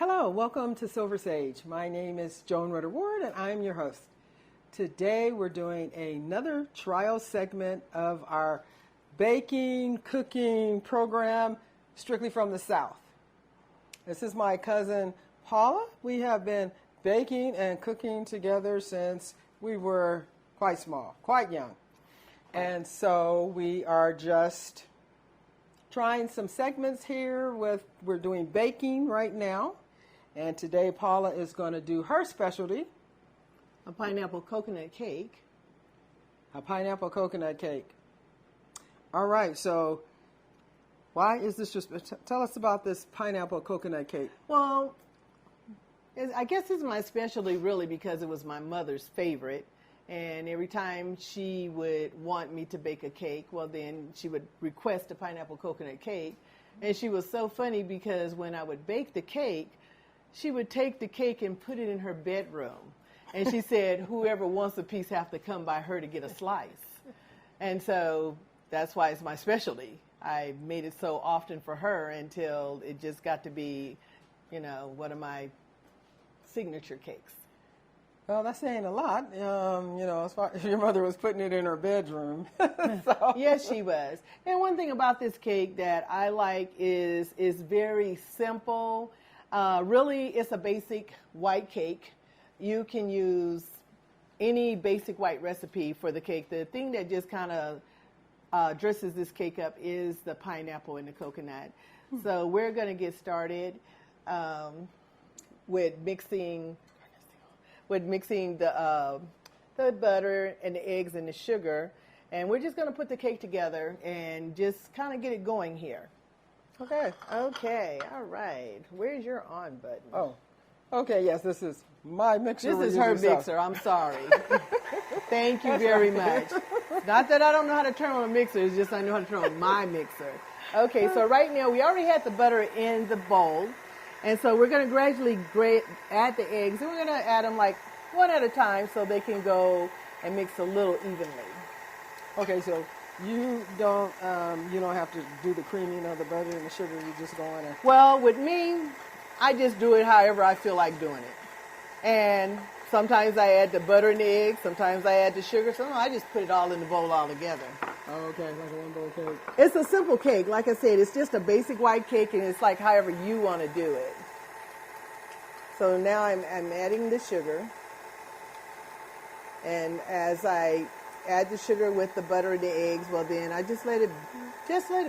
Hello, welcome to Silver Sage. My name is Joan Rudder-Ward and I'm your host. Today we're doing another trial segment of our baking, cooking program strictly from the South. This is my cousin Paula. We have been baking and cooking together since we were quite small, quite young. And so we are just trying some segments here we're doing baking right now. And today Paula is going to do her specialty. A pineapple coconut cake. A pineapple coconut cake. All right, so why is this just, tell us about this pineapple coconut cake. Well, I guess it's my specialty really because it was my mother's favorite. And every time she would want me to bake a cake, well then she would request a pineapple coconut cake. And she was so funny because when I would bake the cake, she would take the cake and put it in her bedroom. And she said, whoever wants a piece have to come by her to get a slice. And so that's why it's my specialty. I made it so often for her until it just got to be, one of my signature cakes. Well, that's saying a lot, as far as your mother was putting it in her bedroom. So. Yes, she was. And one thing about this cake that I like is very simple. Really, it's a basic white cake. You can use any basic white recipe for the cake. The thing that just kind of dresses this cake up is the pineapple and the coconut. So we're going to get started with mixing the butter and the eggs and the sugar. And we're just going to put the cake together and just kind of get it going here. Okay. Okay, all right. Where's your on button? Oh, okay, yes, this is my mixer. This is her mixer, I'm sorry. Thank you very much. Not that I don't know how to turn on a mixer, it's just I know how to turn on my mixer. Okay, so right now we already had the butter in the bowl. And so we're going to gradually add the eggs, and we're going to add them like one at a time so they can go and mix a little evenly. Okay, so you don't have to do the creaming of the butter and the sugar. You just go in and. Well, with me, I just do it however I feel like doing it. And sometimes I add the butter and the eggs. Sometimes I add the sugar. Sometimes I just put it all in the bowl all together. Oh, okay, like a one-bowl cake. It's a simple cake. Like I said, it's just a basic white cake, and it's like however you want to do it. So now I'm adding the sugar. And as I add the sugar with the butter and the eggs, well then I just let it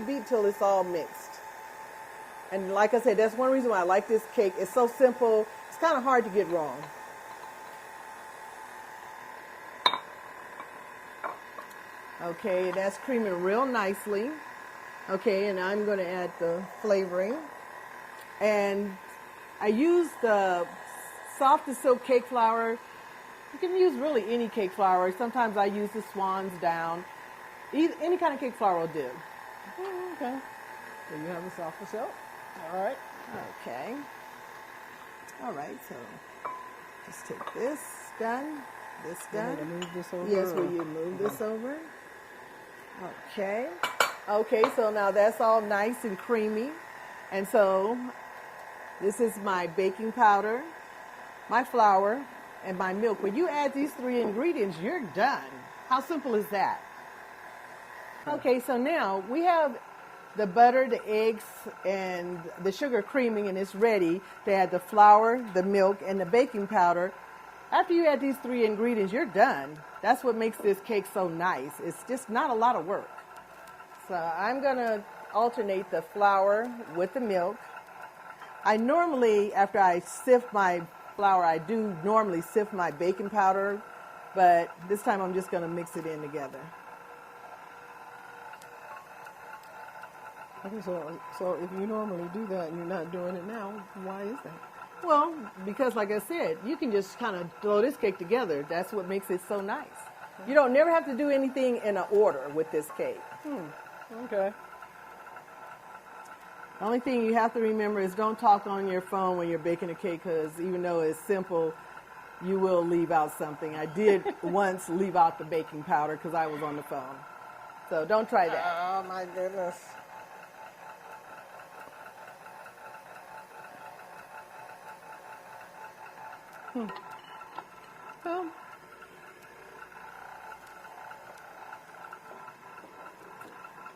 beat till it's all mixed. And like I said, that's one reason why I like this cake. It's so simple. It's kind of hard to get wrong. Okay, that's creaming real nicely. Okay, and I'm going to add the flavoring. And I use the soft as silk cake flour. You can use really any cake flour. Sometimes I use the Swan's Down. Any kind of cake flour will do. Okay. So you have the soft as silk. All right. Okay. All right, so just take this done, this done. Move this over. Yes, will you move this over? Okay. Okay, so now that's all nice and creamy. And so this is my baking powder, my flour, and my milk. When you add these three ingredients, you're done. How simple is that? Okay, so now we have the butter, the eggs, and the sugar creaming, and it's ready to add the flour, the milk, and the baking powder. After you add these three ingredients, you're done. That's what makes this cake so nice. It's just not a lot of work. So I'm going to alternate the flour with the milk. I normally, after I sift my flour, I do normally sift my baking powder, but this time I'm just going to mix it in together. Okay, so if you normally do that and you're not doing it now, why is that? Well, because like I said, you can just kind of throw this cake together. That's what makes it so nice. You don't never have to do anything in an order with this cake. Okay. The only thing you have to remember is don't talk on your phone when you're baking a cake, because even though it's simple, you will leave out something. I did once leave out the baking powder because I was on the phone. So don't try that. Oh, my goodness. So,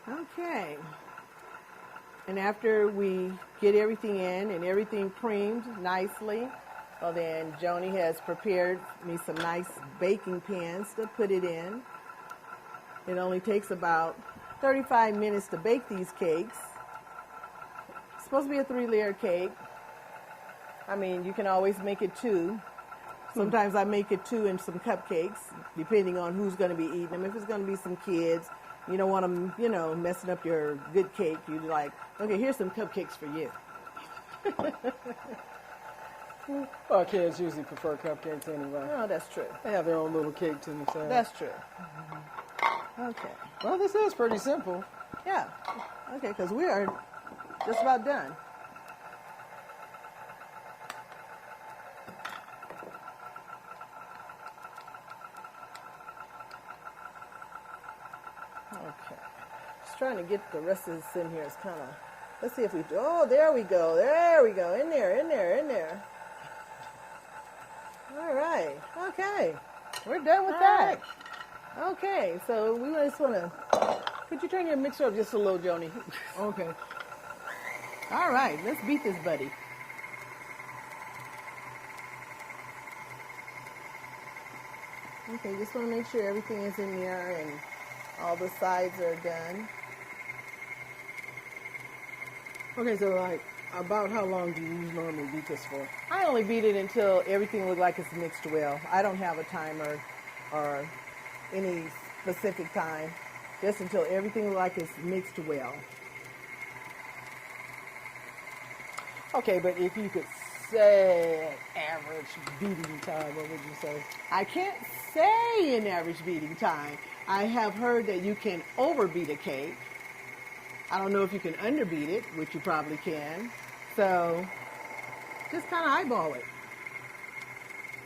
okay. And after we get everything in and everything creamed nicely, well then Joni has prepared me some nice baking pans to put it in. It only takes about 35 minutes to bake these cakes. It's supposed to be a 3-layer cake. I mean, you can always make it 2. Sometimes I make it 2 and some cupcakes, depending on who's going to be eating them. If it's going to be some kids, you don't want them, you know, messing up your good cake. You're like, okay, here's some cupcakes for you. Well, kids usually prefer cupcakes anyway. Oh, that's true. They have their own little cake to themselves. That's true. Okay. Well, this is pretty simple. Yeah. Okay, because we are just about done. Okay. Just trying to get the rest of this in here. It's kind of, let's see if we do. Oh, there we go. There we go. In there, in there, in there. All right. Okay. We're done with that. Okay. So we just want to, could you turn your mixer up just a little, Joni? Okay. All right. Let's beat this buddy. Okay. Just want to make sure everything is in there and all the sides are done. Okay, so like, about how long do you normally beat this for? I only beat it until everything looks like it's mixed well. I don't have a timer or any specific time, just until everything looks like it's mixed well. Okay, but if you could say an average beating time, what would you say? I can't say an average beating time. I have heard that you can overbeat a cake. I don't know if you can underbeat it, which you probably can. So just kind of eyeball it.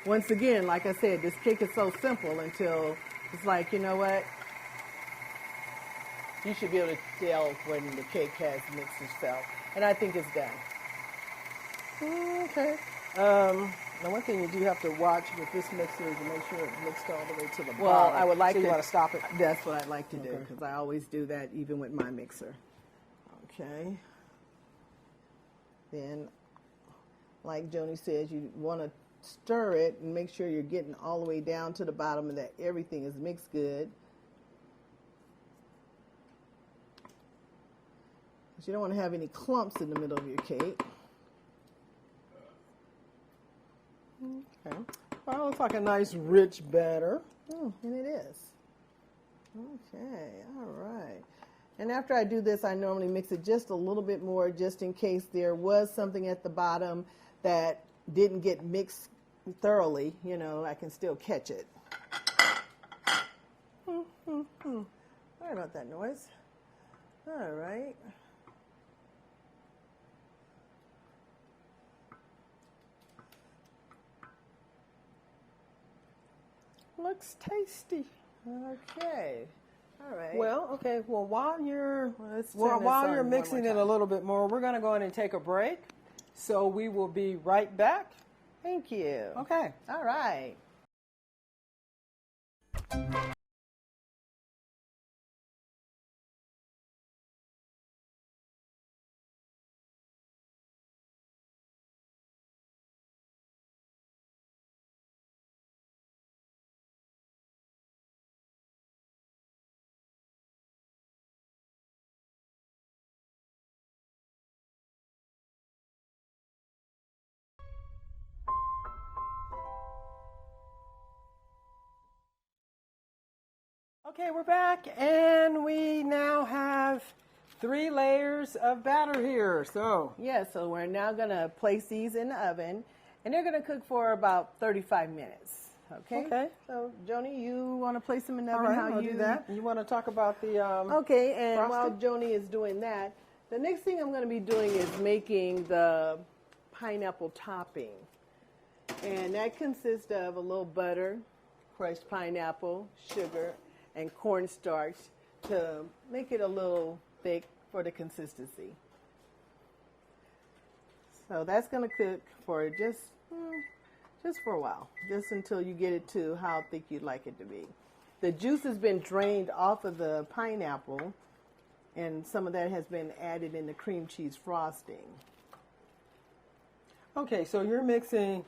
Once again, like I said, this cake is so simple until it's like, you know what? You should be able to tell when the cake has mixed itself. And I think it's done. Okay. Now, one thing you do have to watch with this mixer is to make sure it's mixed all the way to the bottom. Well, I would like so to. you want to stop it. That's what I'd like to do, Okay. because I always do that even with my mixer. Okay. Then, like Joni says, you want to stir it and make sure you're getting all the way down to the bottom and that everything is mixed good. Because you don't want to have any clumps in the middle of your cake. Okay. Well, it's like a nice rich batter. Oh, and it is. Okay, all right. And after I do this, I normally mix it just a little bit more, just in case there was something at the bottom that didn't get mixed thoroughly. You know, I can still catch it. Sorry about that noise. All right. Looks tasty. Okay. All right. Well, okay. Well, while you're let's turn this while on you're one mixing more it a time. little bit more, we're going to go in and take a break. So we will be right back. Thank you. Okay. All right. Okay, we're back, and we now have 3 layers of batter here. So, Yeah, so we're now going to place these in the oven, and they're going to cook for about 35 minutes. Okay? Okay. So, Joni, you want to place them in the all oven? right, I'll do that. You want to talk about the Okay, and frosting? while Joni is doing that, the next thing I'm going to be doing is making the pineapple topping. And that consists of a little butter, crushed pineapple, sugar, and cornstarch to make it a little thick for the consistency. So that's going to cook for just just for a while, just until you get it to how thick you'd like it to be. The juice has been drained off of the pineapple, and some of that has been added in the cream cheese frosting. Okay, so you're mixing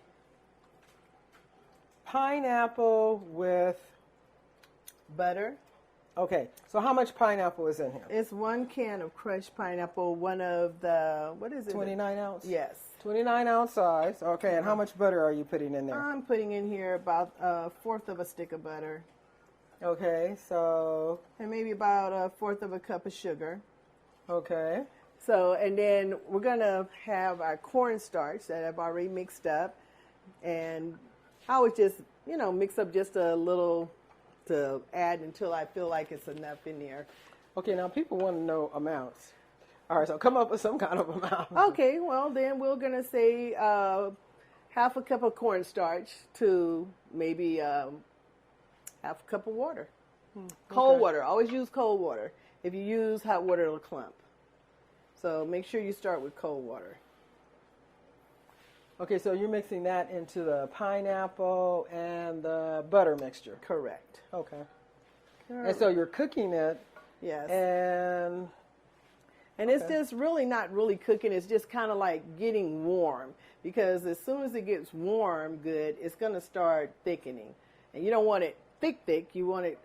pineapple with Butter. Okay, so how much pineapple is in here? It's 1 can of crushed pineapple, one of the, what is it? 29 ounce? Yes. 29 ounce size. Okay, and how much butter are you putting in there? I'm putting in here about 1/4 of a stick of butter. Okay, so. And maybe about 1/4 of a cup of sugar. Okay. So, and then we're going to have our cornstarch that I've already mixed up. And I would just, mix up just a little to add until I feel like it's enough in there. Okay, now people want to know amounts. All right, so come up with some kind of amount. Okay, well, then we're going to say 1/2 cup of cornstarch to maybe 1/2 cup of water. Cold water. Always use cold water. If you use hot water, it'll clump. So make sure you start with cold water. Okay, so you're mixing that into the pineapple and the butter mixture. Correct. Okay. And so you're cooking it. Yes. And it's just really not really cooking. It's just kind of like getting warm, because as soon as it gets warm good, it's going to start thickening. And you don't want it thick. You want it,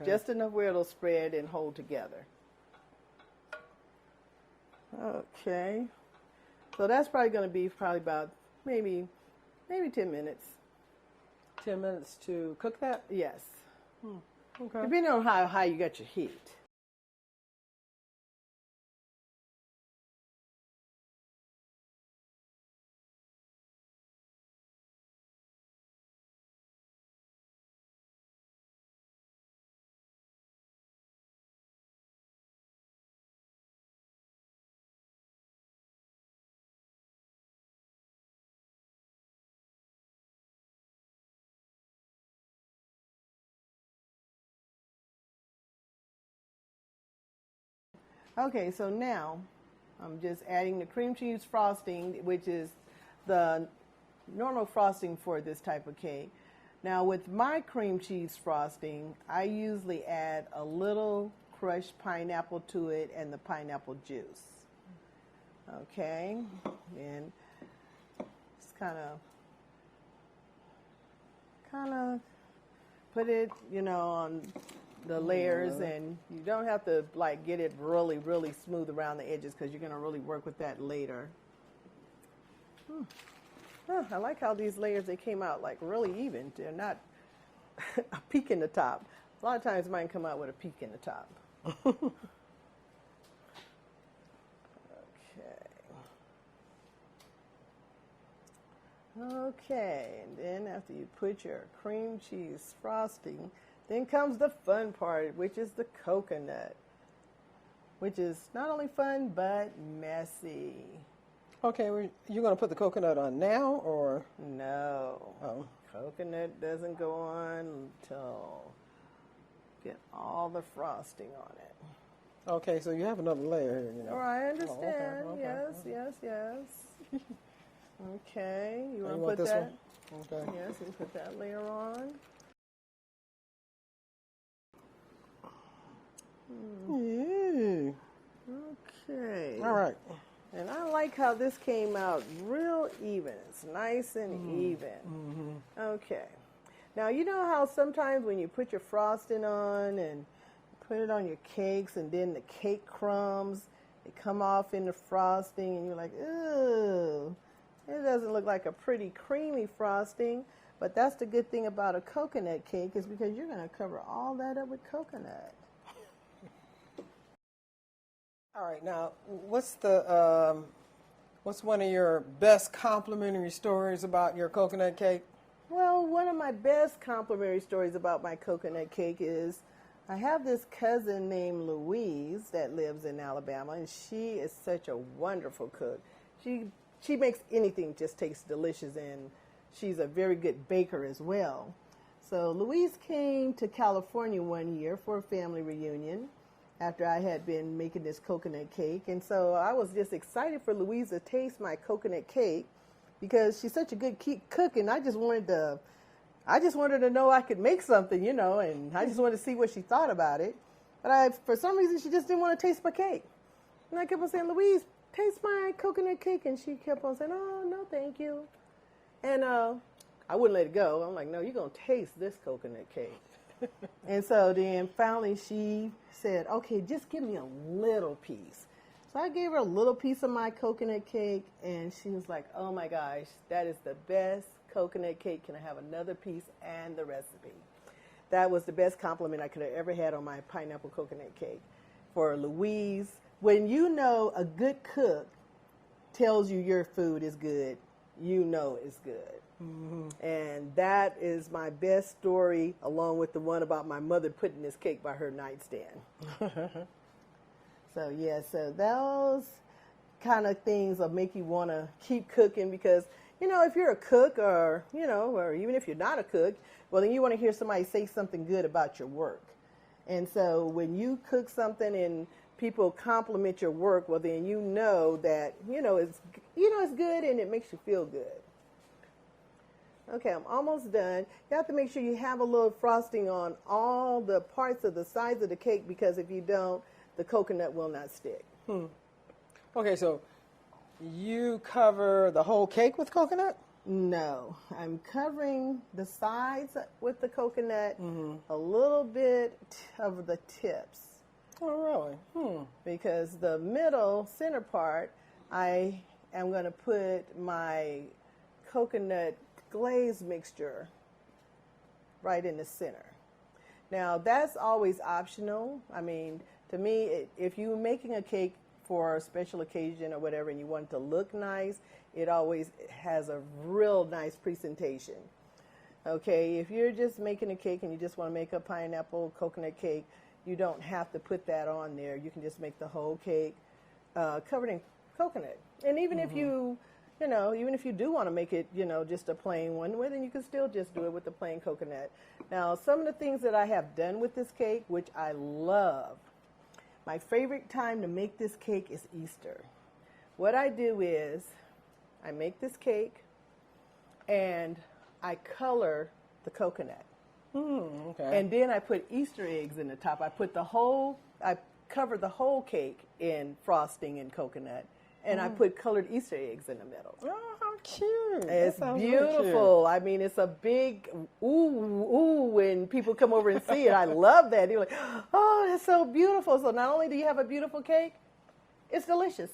just enough where it'll spread and hold together. Okay. So that's probably going to be about maybe 10 minutes. 10 minutes to cook that? Yes. Okay. Depending on how high you got your heat. Okay, so now I'm just adding the cream cheese frosting, which is the normal frosting for this type of cake. Now with my cream cheese frosting, I usually add a little crushed pineapple to it and the pineapple juice. Okay, and just kind of put it, on the layers, and you don't have to get it really, really smooth around the edges, because you're going to really work with that later. Oh, I like how these layers, they came out really even. They're not a peak in the top. A lot of times mine come out with a peak in the top. Okay, and then after you put your cream cheese frosting, then comes the fun part, which is the coconut, which is not only fun, but messy. Okay, you're going to put the coconut on now, or? No. Oh. Coconut doesn't go on until you get all the frosting on it. Okay, so you have another layer here, Oh, I understand. Oh, okay. Yes. Okay, you want to want put this that? one? Okay. Yes, you put that layer on. Okay. All right. And I like how this came out real even. It's nice and even. Okay. Now, you know how sometimes when you put your frosting on and put it on your cakes, and then the cake crumbs, they come off in the frosting, and you're like, ooh, it doesn't look like a pretty creamy frosting. But that's the good thing about a coconut cake, is because you're going to cover all that up with coconut. All right, now, what's one of your best complimentary stories about your coconut cake? Well, one of my best complimentary stories about my coconut cake is I have this cousin named Louise that lives in Alabama, and she is such a wonderful cook. She makes anything just taste delicious, and she's a very good baker as well. So Louise came to California one year for a family reunion after I had been making this coconut cake. And so I was just excited for Louise to taste my coconut cake. because she's such a good cook, and I just wanted to know I could make something, and I just wanted to see what she thought about it. But for some reason, she just didn't want to taste my cake. And I kept on saying, Louise, taste my coconut cake. And she kept on saying, oh, no, thank you. And I wouldn't let it go. I'm like, no, you're going to taste this coconut cake. And so then finally she said, okay, just give me a little piece. So I gave her a little piece of my coconut cake, and she was like, oh my gosh, that is the best coconut cake. Can I have another piece and the recipe? That was the best compliment I could have ever had on my pineapple coconut cake. For Louise, when you know a good cook tells you your food is good, you know it's good. Mm-hmm. And that is my best story, along with the one about my mother putting this cake by her nightstand. So those kind of things will make you want to keep cooking, because if you're a cook, or or even if you're not a cook, well, then you want to hear somebody say something good about your work. And so when you cook something and people compliment your work, well, then you know that it's good, and it makes you feel good. Okay, I'm almost done. You have to make sure you have a little frosting on all the parts of the sides of the cake, because if you don't, the coconut will not stick. Okay, so you cover the whole cake with coconut? No, I'm covering the sides with the coconut, a little bit of the tips. Oh, really? Because the middle center part, I am going to put my coconut glaze mixture right in the center. Now, that's always optional. I mean, to me, if you're making a cake for a special occasion or whatever, and you want it to look nice, it always has a real nice presentation. Okay, if you're just making a cake and you just want to make a pineapple coconut cake, you don't have to put that on there. You can just make the whole cake covered in coconut. And even if you do want to make it, just a plain one, well, then you can still just do it with the plain coconut. Now, some of the things that I have done with this cake, which I love, my favorite time to make this cake is Easter. What I do is I make this cake and I color the coconut. Okay. And then I put Easter eggs in the top. I cover the whole cake in frosting and coconut, and I put colored Easter eggs in the middle. Oh, how cute. It's beautiful. Really, I mean, it's a big ooh when people come over and see it. I love that. You're like, oh, that's so beautiful. So not only do you have a beautiful cake, it's delicious.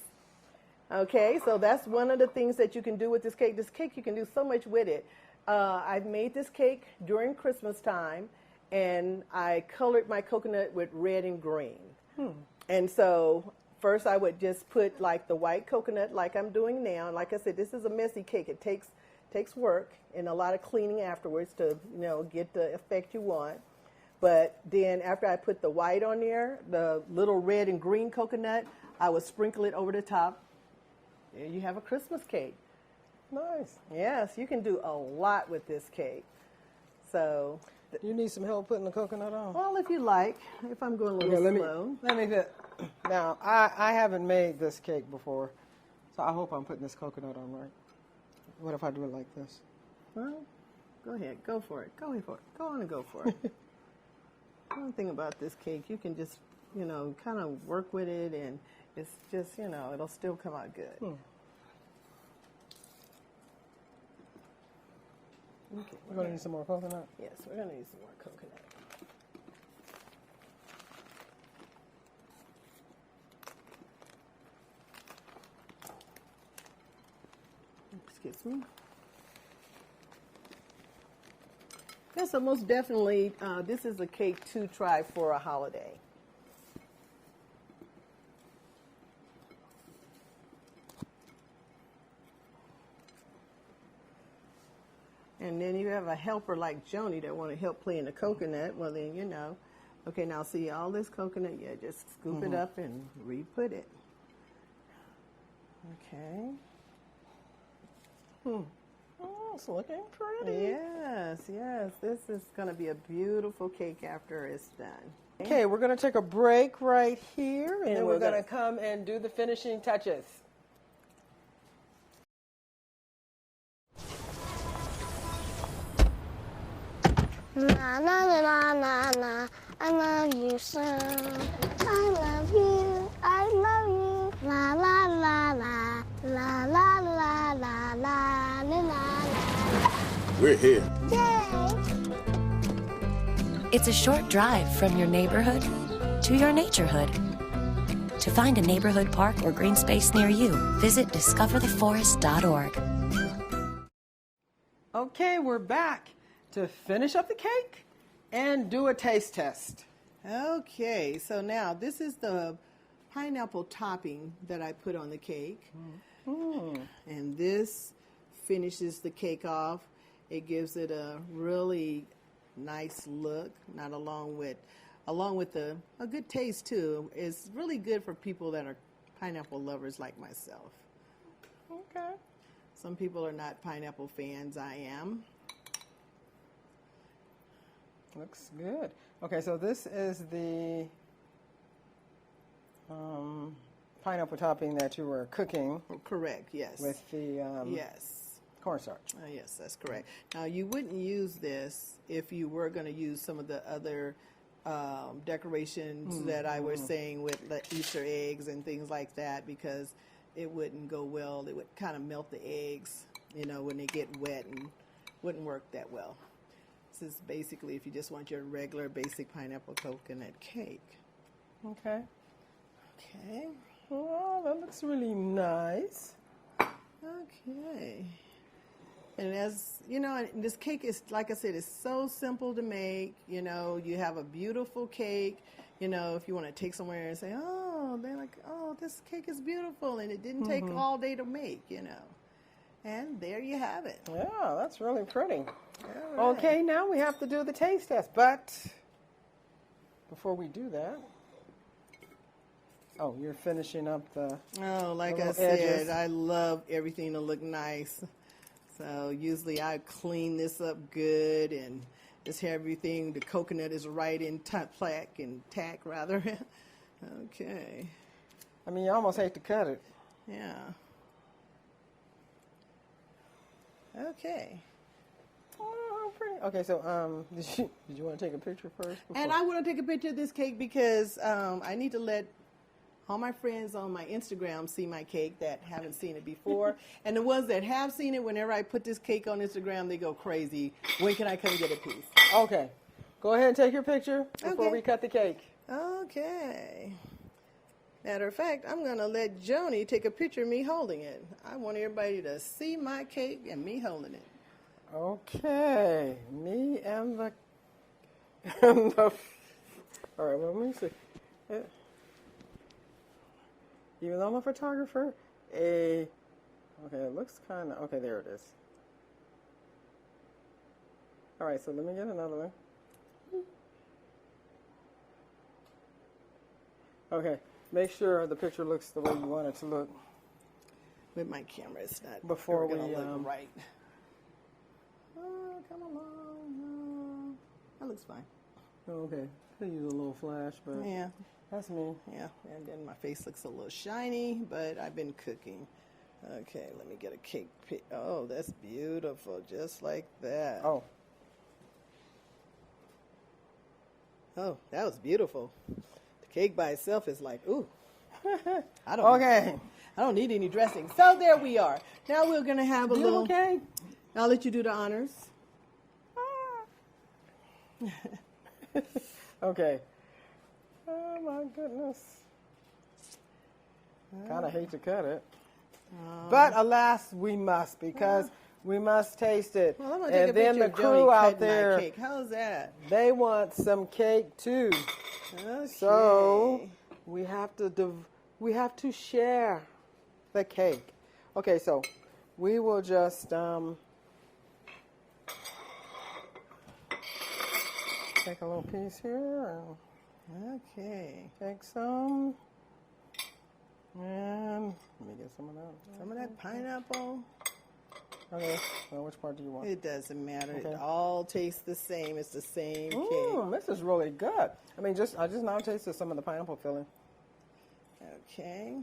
Okay, so that's one of the things that you can do with this cake. This cake, you can do so much with it. I've made this cake during Christmas time, and I colored my coconut with red and green. And so first I would just put like the white coconut like I'm doing now. And like I said, this is a messy cake. It takes work and a lot of cleaning afterwards to get the effect you want. But then after I put the white on there, the little red and green coconut, I would sprinkle it over the top. There you have a Christmas cake. Nice. Yes, you can do a lot with this cake. So you need some help putting the coconut on? Well, if you like, if I'm going a little slow. Let me now, I haven't made this cake before, so I hope I'm putting this coconut on right. What if I do it like this? Well, go ahead. Go for it. Go for it. Go on and go for it. One thing about this cake, you can just, kind of work with it, and it's just, it'll still come out good. Okay, we're going to need some more coconut? Yes, we're going to need some more coconut. Excuse me. Yeah, so most definitely, this is a cake to try for a holiday. And then you have a helper like Joni that want to help play in the coconut. Well, then, Okay, now see all this coconut. Yeah, just scoop it up and re-put it. Okay. Oh, it's looking pretty. Yes. This is going to be a beautiful cake after it's done. Okay, we're going to take a break right here, and then we're going to come and do the finishing touches. La la la la la la. I love you so. I love you. I love you. La la la la. La la la la la la la. We're here. Yay! It's a short drive from your neighborhood to your naturehood. To find a neighborhood park or green space near you, visit discovertheforest.org. Okay, we're back to finish up the cake and do a taste test. Okay, so now this is the pineapple topping that I put on the cake. And this finishes the cake off. It gives it a really nice look, not along with a good taste too. It's really good for people that are pineapple lovers like myself. Okay. Some people are not pineapple fans. I am. Looks good. Okay, so this is the pineapple topping that you were cooking Correct, yes. with the yes. cornstarch. Yes, that's correct. Now, you wouldn't use this if you were going to use some of the other decorations that I was saying with the Easter eggs and things like that, because it wouldn't go well. It would kind of melt the eggs, when they get wet, and wouldn't work that well. This is basically if you just want your regular basic pineapple coconut cake. Okay. Okay. Oh, that looks really nice. Okay. And as you know, this cake is, like I said, it's so simple to make. You have a beautiful cake. If you want to take somewhere and say, oh, they're like, oh, this cake is beautiful, and it didn't take all day to make, And there you have it. Yeah, that's really pretty. All right. Okay, now we have to do the taste test. But before we do that, oh, you're finishing up the like I little said, edges. I love everything to look nice. So usually I clean this up good and just have everything. The coconut is right in tack rather. Okay. I mean, you almost hate to cut it. Yeah. Okay. Oh, pretty. Okay, so did you want to take a picture first? And I want to take a picture of this cake because I need to let all my friends on my Instagram see my cake that haven't seen it before. And the ones that have seen it, whenever I put this cake on Instagram, they go crazy. When can I come get a piece? Okay. Go ahead and take your picture before Okay. we cut the cake. Okay. Matter of fact, I'm going to let Joni take a picture of me holding it. I want everybody to see my cake and me holding it. Okay. Me and the... All right, well, let me see. Even though I'm a photographer, okay, it looks kind of, okay, there it is. All right, so let me get another one. Okay, make sure the picture looks the way you want it to look. With my camera, it's not Before going we, to look right. Oh, come along. That looks fine. Okay, I use a little flash, but Yeah. that's me. Yeah, and then my face looks a little shiny, but I've been cooking. Okay, let me get a cake. Oh, that's beautiful, just like that. Oh, Oh, that was beautiful. The cake by itself is like, ooh. I don't need any dressing. So there we are. Now we're gonna have a little. okay. I'll let you do the honors. Okay. Oh my goodness. Kind of hate to cut it. But alas, we must, because we must taste it. Well, I'm gonna take And a then picture the of crew Joni out cutting there, my cake. How's that? they want some cake too. Okay. So we have to share the cake. Okay, so we will just take a little piece here and Okay. take some. And let me get some of that. Some of that pineapple. Okay, well, which part do you want? It doesn't matter. Okay. It all tastes the same. It's the same cake. This is really good. I mean, I just now tasted some of the pineapple filling. Okay.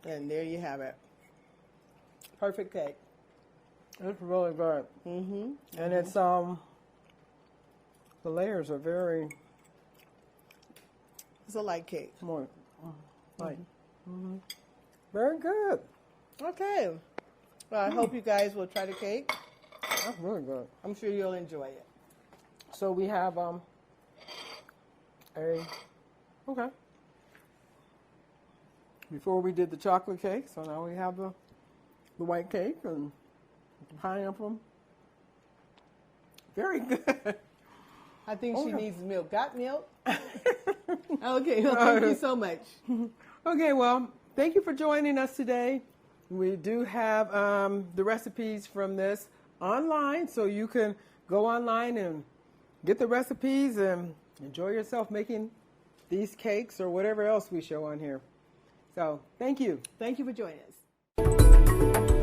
And there you have it. Perfect cake. It's really good. Mm-hmm. And it's the layers are very. It's a light cake. More light. Mm-hmm. Very good. Okay. Well, I hope you guys will try the cake. That's really good. I'm sure you'll enjoy it. So we have okay. Before we did the chocolate cake, so now we have the white cake and the pineapple. Very good. I think she needs milk. Got milk? Okay, well, thank you so much. Okay, well, thank you for joining us today. We do have the recipes from this online, so you can go online and get the recipes and enjoy yourself making these cakes or whatever else we show on here. So, thank you. Thank you for joining us.